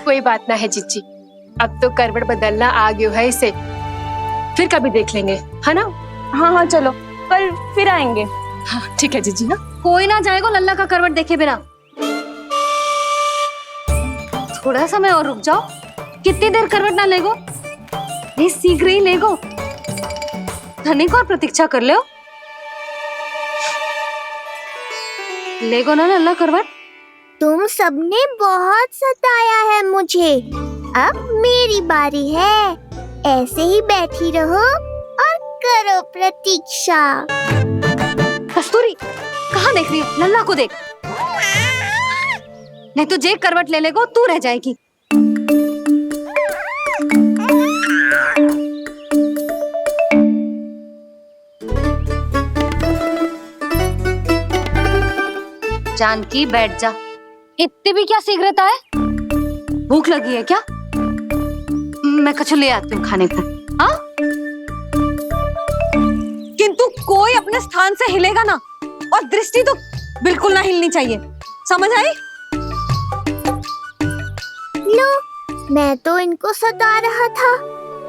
कोई बात ना है जीजी, अब तो करवट बदलना आ गयो है इसे, फिर कभी देख लेंगे, है ना? हाँ हाँ चलो, कल फिर आएंगे। हाँ ठीक है जीजी। हाँ कोई ना जाएगा लल्ला का करवट देखे बिना। थोड़ा समय और रुक जाओ, कितनी देर करवट ना लेगो, नहीं सीख रही लेगो, धनिक और प्रतीक्षा कर ले लेगो ना लल्ला करवट। तुम सबने बहुत सताया है मुझे, अब मेरी बारी है। ऐसे ही बैठी रहो और करो प्रतीक्षा। कस्तूरी कहाँ देख रही है? लल्ला को देख, नहीं तो जे करवट ले लेगो तू रह जाएगी। जानकी बैठ जा, इतनी भी क्या शीघ्रता है? भूख लगी है क्या? मैं कछु ले आती हूँ खाने को। हाँ किंतु कोई अपने स्थान से हिलेगा ना, और दृष्टि तो बिल्कुल ना हिलनी चाहिए, समझ आई? लो, मैं तो इनको सता रहा था,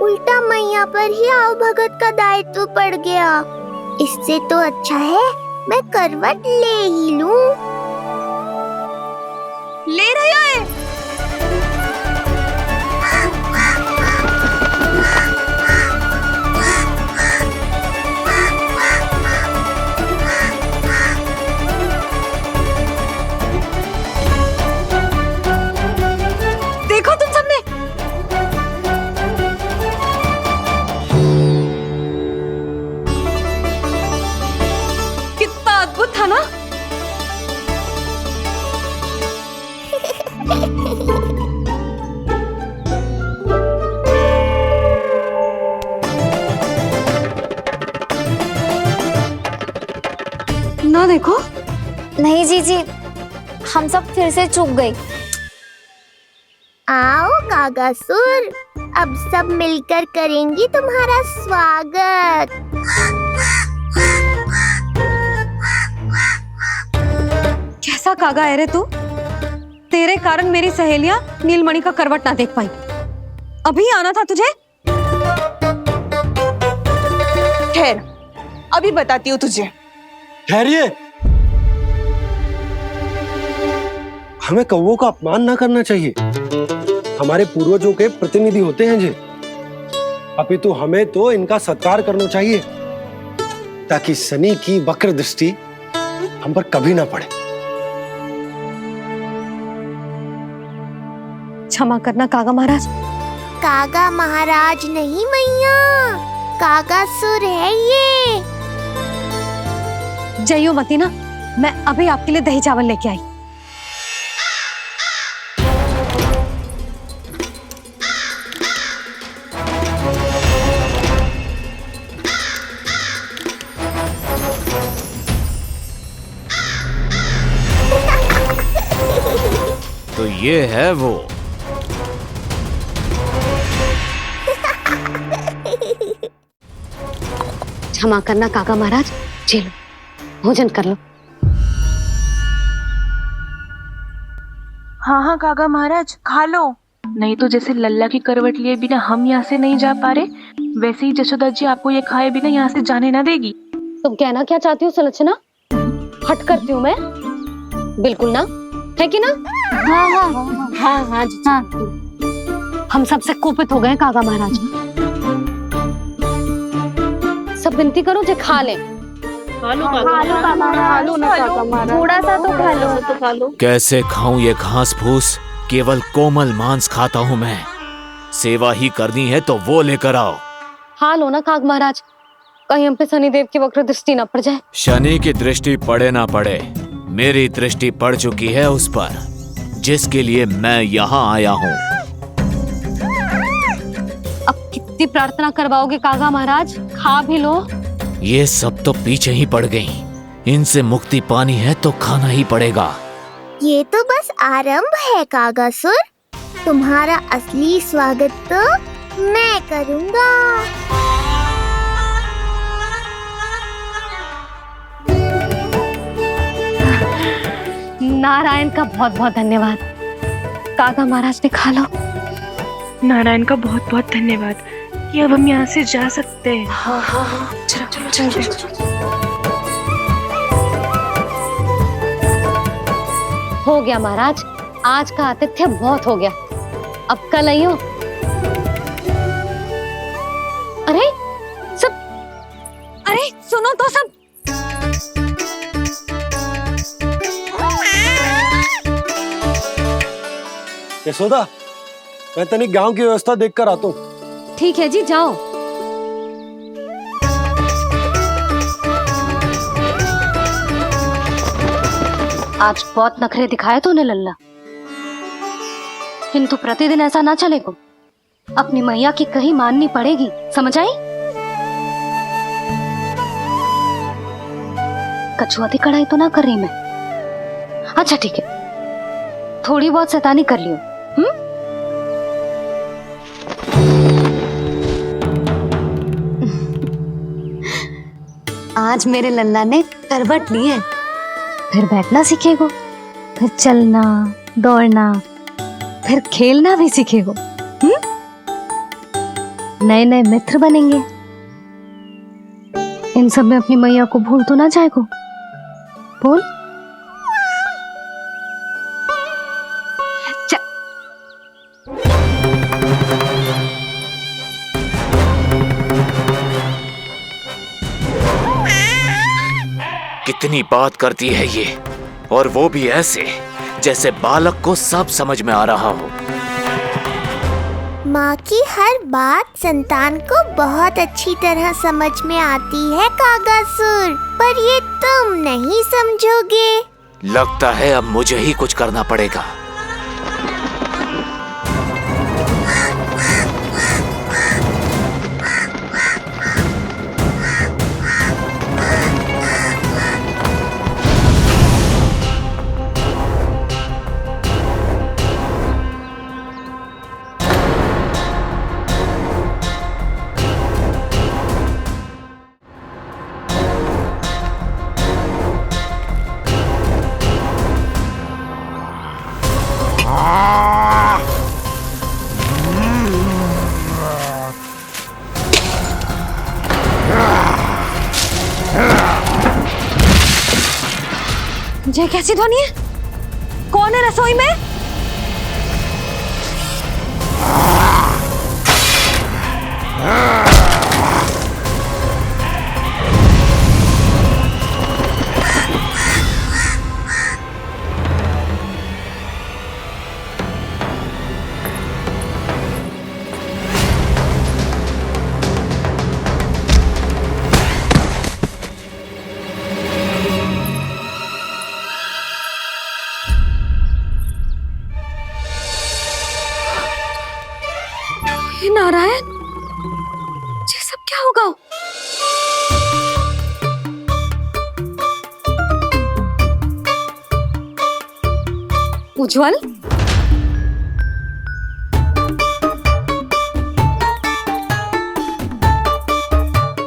उल्टा मैया पर ही आओ भगत का दायित्व पड़ गया। इससे तो अच्छा है मैं करवट ले ही लूं। ले रही है। देखो तुम सबने, कितना अद्भुत था ना? ना देखो। नहीं जीजी, हम सब फिर से चूक गए। आओ कागासुर, अब सब मिलकर करेंगी तुम्हारा स्वागत। कैसा कागा है रे तू? तेरे कारण मेरी सहेलियां नीलमणि का करवट ना देख पाई। अभी आना था तुझे। ठहर, अभी बताती हूँ तुझे। ठहरिए, हमें कौवों का अपमान ना करना चाहिए, हमारे पूर्वजों के प्रतिनिधि होते हैं जी। अपितु हमें तो इनका सत्कार करना चाहिए, ताकि शनि की वक्र दृष्टि हम पर कभी ना पड़े। क्षमा करना कागा महाराज। कागा महाराज नहीं मैया, कागासुर है ये। जइयो मती ना, मैं अभी आपके लिए दही चावल लेके आई। तो ये है वो। क्षमा करना काका महाराज, चलो भोजन कर लो। हाँ हाँ काका महाराज, खा लो। नहीं तो जैसे लल्ला की करवट लिए बिना हम यहाँ से नहीं जा पा रहे, वैसे ही जशोदा जी आपको ये खाए बिना यहाँ से जाने ना देगी। तुम कहना क्या चाहती हो सुलक्षणा? हट करती हूँ मैं? बिल्कुल ना, है कि ना? हाँ हाँ हाँ हाँ हाँ जी हाँ। हम सबसे कोपित हो गए काका महाराज। सब विनती करो जो खा ले। थोड़ा सा तो खा लो। कैसे खाऊं ये घास फूस? केवल कोमल मांस खाता हूँ मैं। सेवा ही करनी है तो वो लेकर आओ। खा लो ना काग महाराज, कहीं हम पे शनिदेव की वक्र दृष्टि न पड़ जाए। शनि की दृष्टि पड़े ना पड़े, मेरी दृष्टि पड़ चुकी है उस पर, जिसके लिए मैं यहाँ आया हूँ। अब कितनी प्रार्थना करवाओगे कागा महाराज? खा भी लो। ये सब तो पीछे ही पड़ गई, इनसे मुक्ति पानी है तो खाना ही पड़ेगा। ये तो बस आरंभ है कागासुर, तुम्हारा असली स्वागत तो मैं करूँगा। नारायण का बहुत बहुत धन्यवाद। काका महाराज ने खा लो। नारायण का बहुत बहुत धन्यवाद कि अब हम यहाँ से जा सकते हैं। हाँ हाँ हाँ, चलो चलो। हो गया महाराज, आज का आतिथ्य बहुत हो गया, अब कल आइयो। अरे सब, अरे सुनो तो सब। यशोदा, मैं तनिक गांव की व्यवस्था देख कर आता हूँ। ठीक है जी, जाओ। आज बहुत नखरे दिखाए तूने लल्ला, किंतु प्रतिदिन ऐसा ना चलेगा। अपनी मैया की कही माननी पड़ेगी, समझ आई? कछुआती कढ़ाई तो ना कर रही मैं। अच्छा ठीक है, थोड़ी बहुत शैतानी कर लियो। आज मेरे लल्ला ने करवट ली है। फिर बैठना सीखेगो, फिर चलना दौड़ना, फिर खेलना भी सीखेगो। नए नए मित्र बनेंगे। इन सब में अपनी मैया को भूल तो ना जाएगो। बोल। कितनी बात करती है ये, और वो भी ऐसे जैसे बालक को सब समझ में आ रहा हो। माँ की हर बात संतान को बहुत अच्छी तरह समझ में आती है कागासुर, पर ये तुम नहीं समझोगे। लगता है अब मुझे ही कुछ करना पड़ेगा। ये कैसी ध्वनि है? कौन है रसोई में? नारायण, ये सब क्या होगा? उज्जवल,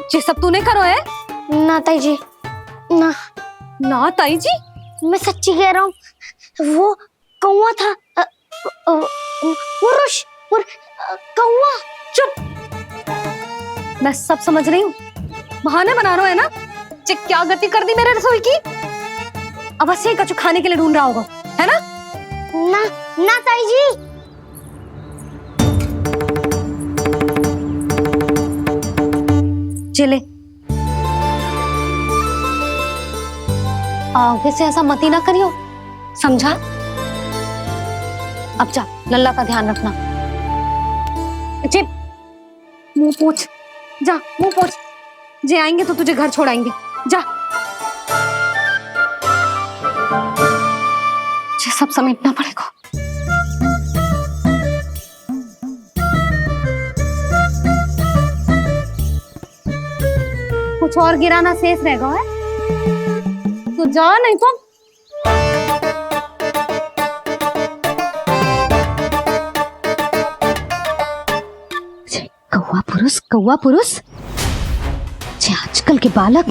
ये सब तूने करो है? ना ताई जी, ना ना ताई जी, मैं सच्ची कह रहा हूँ। वो कौवा था, पुरुष कौवा। चुप। मैं सब समझ रही हूँ, बहाने बना रहा है ना। क्या गति कर दी मेरे रसोई की। अब बस यही कछु खाने के लिए ढूंढ रहा होगा, है ना? ना ना ताई जी। चले, आगे से ऐसा मती ना करियो, समझा? अब जा, लल्ला का ध्यान रखना। चिप, मुंह पोछ, जा मुंह पोछ। जे आएंगे तो तुझे घर छोड़ाएंगे, जा। ये सब समेटना पड़ेगा। कुछ और गिराना शेष रहेगा है? तो जा, नहीं तो कौवा पुरुष, जे आजकल के बालक।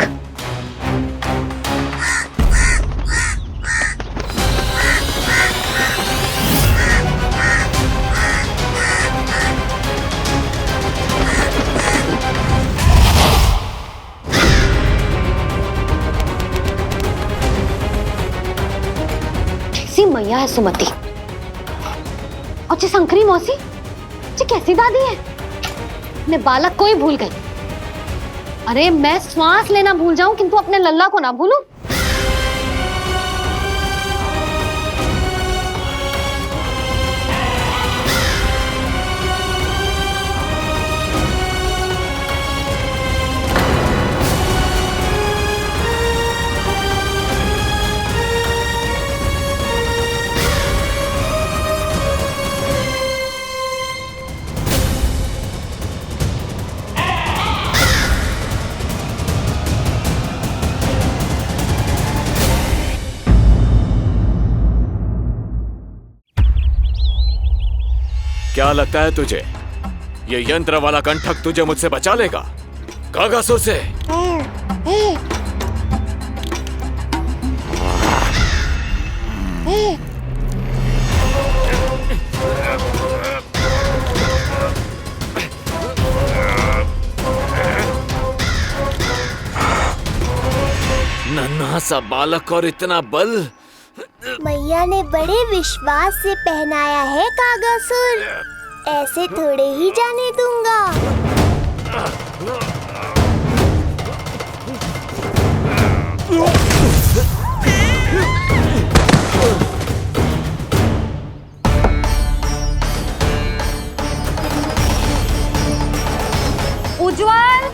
दिया है सुमति। और जी शंकरी मौसी, जी कैसी दादी है, अपने बालक को ही भूल गई। अरे मैं श्वास लेना भूल जाऊं किंतु अपने लल्ला को ना भूलूं। क्या लगता है तुझे ये यंत्र वाला कंठक तुझे मुझसे बचा लेगा कागासुर से? नन्हा सा बालक और इतना बल। मैया ने बड़े विश्वास से पहनाया है कागासुर, ऐसे थोड़े ही जाने दूंगा। उज्जवल,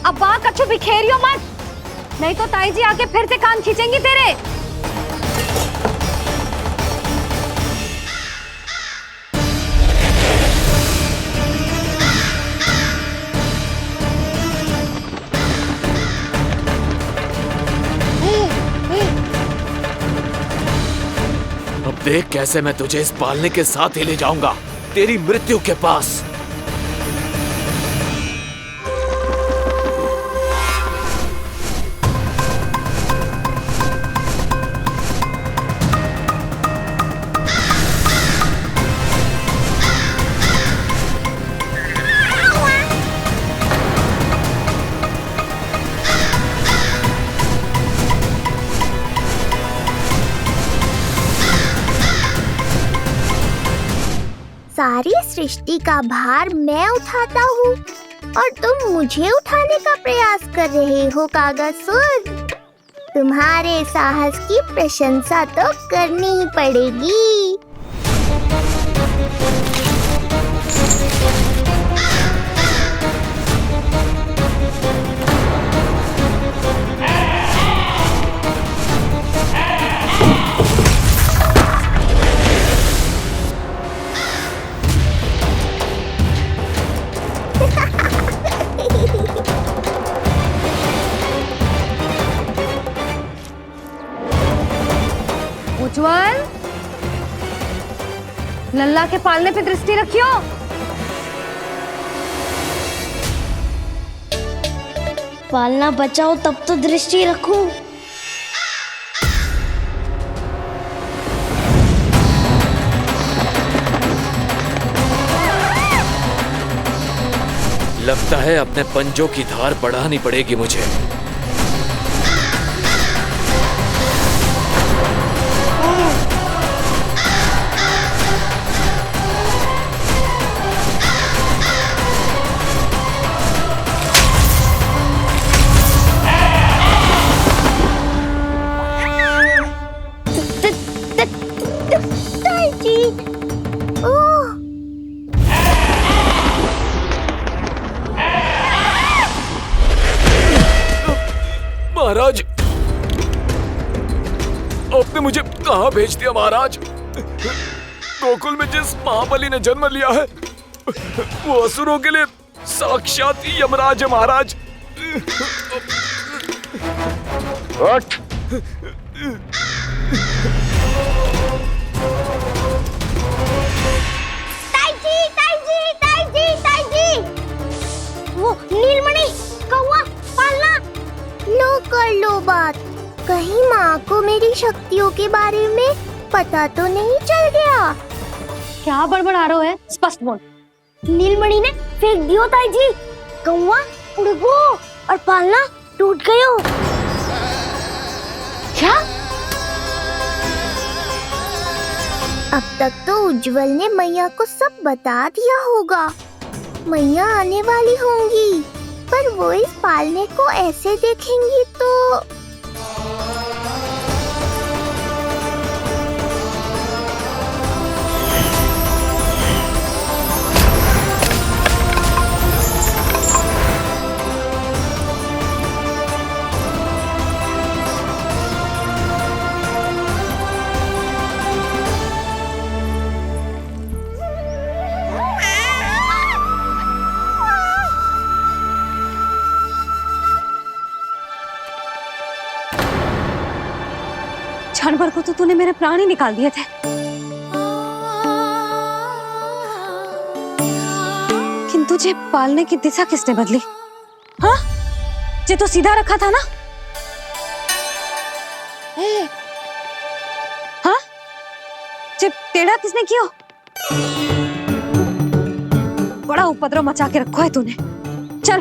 अब बात कछु बिखेरियो मत, नहीं तो ताई जी आके फिर से कान खींचेंगी तेरे। अब देख कैसे मैं तुझे इस पालने के साथ ही ले जाऊंगा तेरी मृत्यु के पास। सारी सृष्टि का भार मैं उठाता हूँ और तुम मुझे उठाने का प्रयास कर रहे हो कागासुर। तुम्हारे साहस की प्रशंसा तो करनी ही पड़ेगी। उज्जवल, लल्ला के पालने पे दृष्टि रखियो। पालना बचाओ तब तो दृष्टि रखूं। लगता है अपने पंजों की धार बढ़ानी पड़ेगी मुझे। महाराज, आपने मुझे कहां भेज दिया महाराज? गोकुल में जिस महाबली ने जन्म लिया है वो असुरों के लिए साक्षात यमराज है महाराज। वो नीलमणि कौवा पालना। लो कर लो बात, कहीं माँ को मेरी शक्तियों के बारे में पता तो नहीं चल गया। क्या बड़बड़ा रहे हो है? स्पष्ट बोल। नीलमणि ने फेंक दियो ताई जी, कौवा उड़ गयो और पालना टूट गयो। क्या? अब तक तो उज्जवल ने मैया को सब बता दिया होगा। मैया आने वाली होंगी, पर वो इस पालने को ऐसे देखेंगी तो क्षण भर को तो तूने मेरे प्राण ही निकाल दिए थे, किंतु जे पालने की दिशा किसने बदली? हाँ, जे तो सीधा रखा था ना? हाँ, जे टेढ़ा किसने किया? बड़ा उपद्रव मचा के रखो है तूने। चल,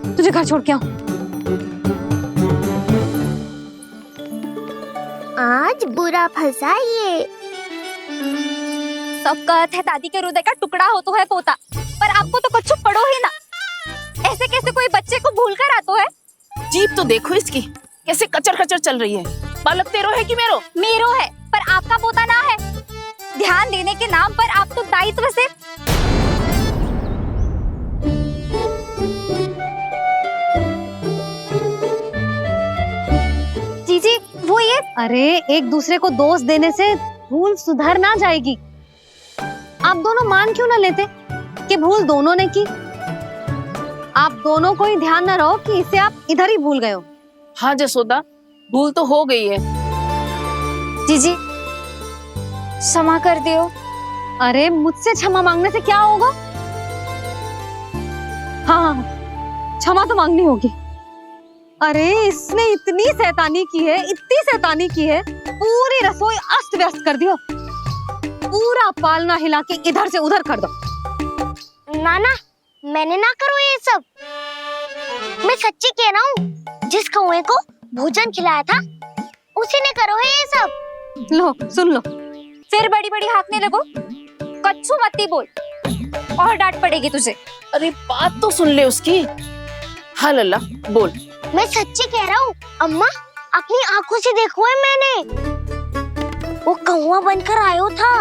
तुझे घर छोड़ के आऊं। आज बुरा फंसा ये। सब कहत है दादी के हृदय का टुकड़ा हो तो है पोता, पर आपको तो कुछ पड़ो ही ना। ऐसे कैसे कोई बच्चे को भूल कर आतो है? जीभ तो देखो इसकी, कैसे कचर कचर चल रही है। बालक तेरो है कि मेरो? मेरो है, पर आपका पोता ना है। ध्यान देने के नाम पर आप तो दायित्व से जीजी वो ये। अरे एक दूसरे को दोष देने से भूल सुधर ना जाएगी। आप दोनों मान क्यों ना लेते कि भूल दोनों ने की? आप दोनों को ही ध्यान न रहो कि इसे आप इधर ही भूल गए हो। हाँ जसोदा, भूल तो हो गई है। जीजी क्षमा कर दियो। अरे मुझसे क्षमा मांगने से क्या होगा? हाँ, क्षमा तो मांगनी होगी। अरे इसने इतनी शैतानी की है, इतनी शैतानी की है, पूरी रसोई अस्त व्यस्त कर दियो। पूरा पालना हिला के इधर से उधर कर दो। नाना, मैंने ना करो ये सब। मैं सच्ची कह रहा हूँ, जिस कौवे को भोजन खिलाया था उसी ने करो है ये सब। लो सुन लो। फिर बड़ी बड़ी हाकने लगो। कच्छू मत्ती बोल और डांट पड़ेगी तुझे। अरे बात तो सुन ले उसकी। हाँ लल्ला बोल। मैं सच्ची कह रहा हूँ अम्मा, अपनी आंखों से देखो है मैंने। वो कौवा बनकर आयो था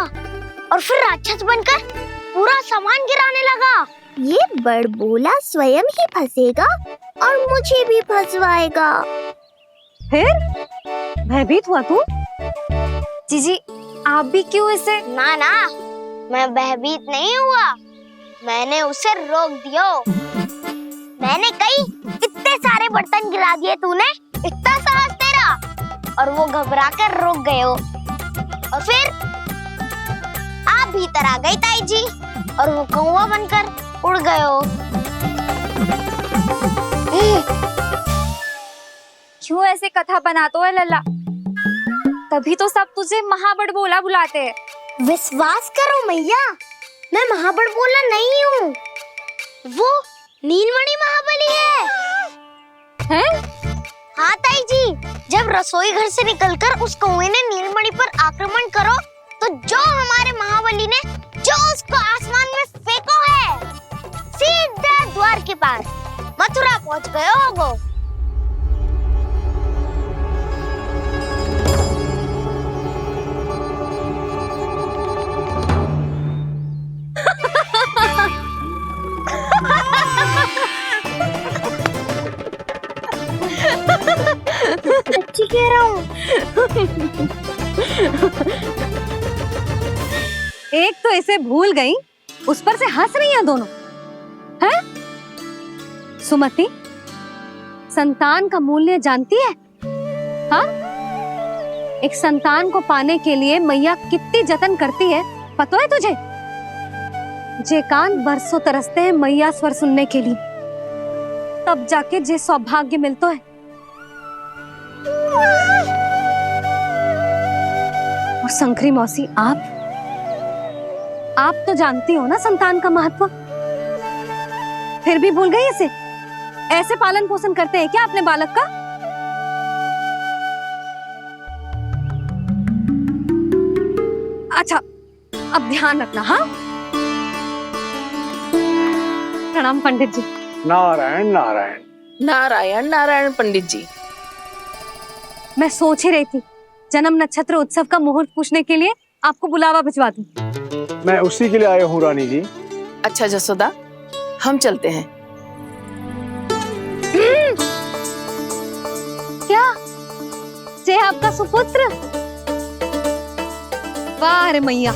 और फिर राक्षस बनकर पूरा सामान गिराने लगा। ये बड़बोला स्वयं ही फंसेगा और मुझे भी फंसवाएगा। फिर भयभीत हुआ तू? जीजी आप भी क्यों इसे? ना ना, मैं भयभीत नहीं हुआ, मैंने उसे रोक दिया। मैंने कही इतने सारे बर्तन गिरा दिए तूने, इतना साहस तेरा, और वो घबरा कर रुक गए हो। और फिर आप भीतर आ गई ताई जी और वो कौवा बनकर उड़ गए हो। क्यों ऐसे कथा बनाते हो लल्ला? तभी तो सब तुझे महाबड़बोला बुलाते हैं। विश्वास करो मैया, मैं महाबड़बोला नहीं हूँ, वो नीलमणि महाबली है। हैं? हाँ ताई जी, जब रसोई घर से निकलकर उस कौवे ने नीलमणि पर आक्रमण करो तो जो हमारे महाबली ने जो उसको आसमान में फेंको है, सीधा द्वार के पास मथुरा पहुंच गए होगो। सच्ची कह रहा हूँ। एक तो इसे भूल गई, उस पर से हंस रही हैं दोनों। हैं? सुमति, संतान का मूल्य जानती है? हाँ? एक संतान को पाने के लिए मैया कितनी जतन करती है, पता है तुझे? जे कान बरसों तरसते हैं मैया स्वर सुनने के लिए, तब जाके जे सौभाग्य मिलता है। और शंकरी मौसी, आप तो जानती हो ना संतान का महत्व, फिर भी भूल गई इसे? ऐसे पालन पोषण करते हैं क्या अपने बालक का? अच्छा अब ध्यान रखना। हाँ, प्रणाम पंडित जी। नारायण नारायण। नारायण नारायण पंडित जी। मैं सोच ही रही थी जन्म नक्षत्र उत्सव का मुहूर्त पूछने के लिए आपको बुलावा भिजवा दूं। मैं उसी के लिए आया हूँ रानी जी। अच्छा जसोदा, हम चलते हैं। क्या जे आपका सुपुत्र? वाह रे मैया,